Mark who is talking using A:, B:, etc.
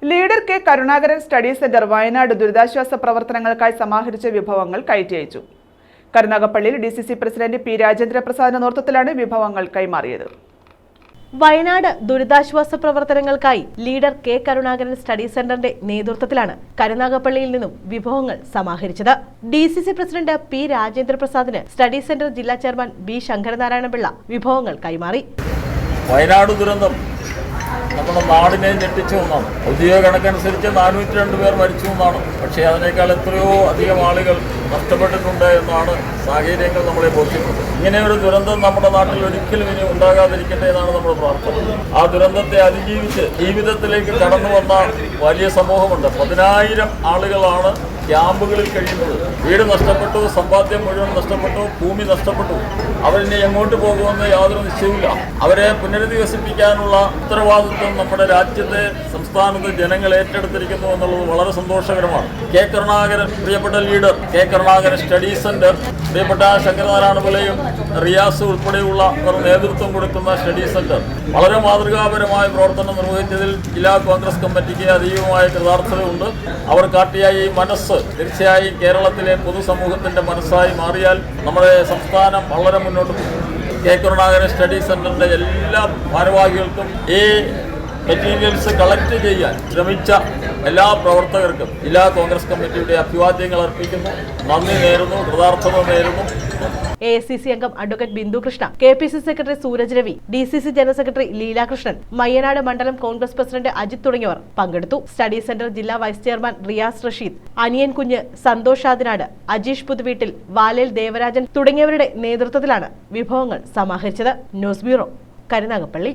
A: Leader K Karunakaran study centre Wayanad ദുരിതാശ്വാസ പ്രവർത്തനങ്ങൾക്കായി സമാഹരിച്ച വിഭവങ്ങൾ കയറ്റി അയച്ചു. കരുനാഗപ്പള്ളിയിൽ DCC പ്രസിഡന്റ് പി രാജേന്ദ്രപ്രസാദിന്റെ നേതൃത്വത്തിലാണ് വിഭവങ്ങൾ കൈമാറിയത്.
B: വയനാട് ദുരിതാശ്വാസ പ്രവർത്തനങ്ങൾക്കായി ലീഡർ കെ കരുണാകരൻ സ്റ്റഡി സെന്ററിന്റെ നേതൃത്വത്തിലാണ് കരുനാഗപ്പള്ളിയിൽ നിന്നും വിഭവങ്ങൾ സമാഹരിച്ചത്. DCC പ്രസിഡന്റ് പി രാജേന്ദ്രപ്രസാദിന് സ്റ്റഡി സെന്റർ ജില്ലാ ചെയർമാൻ ബി ശങ്കരനാരായണപിള്ള വിഭവങ്ങൾ കൈമാറി.
C: വയനാട് ദുരന്തം നമ്മുടെ നാടിനെ ഞെട്ടിച്ചു എന്നാണ്. ഔദ്യോഗിക കണക്കനുസരിച്ച് 402 പേർ മരിച്ചു എന്നാണ്. പക്ഷേ അതിനേക്കാൾ എത്രയോ അധികം ആളുകൾ നഷ്ടപ്പെട്ടിട്ടുണ്ട് എന്നാണ് സാഹചര്യങ്ങൾ നമ്മളെ ബോധ്യപ്പെടുന്നത്. ഇങ്ങനെയൊരു ദുരന്തം നമ്മുടെ നാട്ടിൽ ഒരിക്കലും ഇനി ഉണ്ടാകാതിരിക്കട്ടെ എന്നാണ് നമ്മുടെ പ്രാർത്ഥന. ആ ദുരന്തത്തെ അതിജീവിച്ച് ജീവിതത്തിലേക്ക് കടന്നു വന്ന വലിയ സമൂഹമുണ്ട്. 10,000 ആളുകളാണ് ക്യാമ്പുകളിൽ കഴിയുന്നത്. വീട് നഷ്ടപ്പെട്ടു, സമ്പാദ്യം മുഴുവൻ നഷ്ടപ്പെട്ടു, ഭൂമി നഷ്ടപ്പെട്ടു. അവരിനി എങ്ങോട്ട് പോകുമെന്ന് യാതൊരു നിശ്ചയമില്ല. അവരെ പുനരധിവസിപ്പിക്കാനുള്ള ഉത്തരവാദിത്വം നമ്മുടെ രാജ്യത്തെ സംസ്ഥാനത്ത് ജനങ്ങൾ ഏറ്റെടുത്തിരിക്കുന്നു എന്നുള്ളത് വളരെ സന്തോഷകരമാണ്. കെ കരുണാകരൻ, പ്രിയപ്പെട്ട leader K Karunakaran study centre, പ്രിയപ്പെട്ട ശങ്കരനാരായണപിള്ളയും റിയാസ് ഉൾപ്പെടെയുള്ളവർ നേതൃത്വം കൊടുക്കുന്ന സ്റ്റഡി സെന്റർ വളരെ മാതൃകാപരമായ പ്രവർത്തനം നിർവഹിച്ചതിൽ ജില്ലാ കോൺഗ്രസ് കമ്മിറ്റിക്ക് അതീവമായ കൃതാർത്ഥതയുണ്ട്. അവർ കാട്ടിയ ഈ മനസ്സ് തീർച്ചയായും കേരളത്തിലെ പൊതുസമൂഹത്തിന്റെ മനസ്സായി മാറിയാൽ നമ്മുടെ സംസ്ഥാനം വളരെ മുന്നോട്ട് പോകും. കെ കരുണാകരൻ സ്റ്റഡി സെന്ററിന്റെ എല്ലാ ഭാരവാഹികൾക്കും ഈ മെറ്റീരിയൽസ് കളക്ട് ചെയ്യാൻ ശ്രമിച്ച എല്ലാ പ്രവർത്തകർക്കും ജില്ലാ കോൺഗ്രസ് കമ്മിറ്റിയുടെ അഭിവാദ്യങ്ങൾ അർപ്പിക്കുന്നു. നന്ദി നേരുന്നു, കൃതാർത്ഥത നേരുന്നു.
B: AICC അംഗം advocate Bindu Krishna, KPCC secretary Suraj Ravi, DCC general secretary Leelakrishnan, Mayyanad മണ്ഡലം കോൺഗ്രസ് പ്രസിഡന്റ് അജിത് തുടങ്ങിയവർ പങ്കെടുത്തു. സ്റ്റഡി സെന്റർ ജില്ലാ വൈസ് ചെയർമാൻ റിയാസ് റഷീദ്, അനിയൻ കുഞ്ഞ്, സന്തോഷ് ആദിനാട്, അജീഷ് പുതുവീട്ടിൽ, വാലേൽ ദേവരാജൻ തുടങ്ങിയവരുടെ നേതൃത്വത്തിലാണ് വിഭവങ്ങൾ സമാഹരിച്ചത്. News bureau, Karunagappally.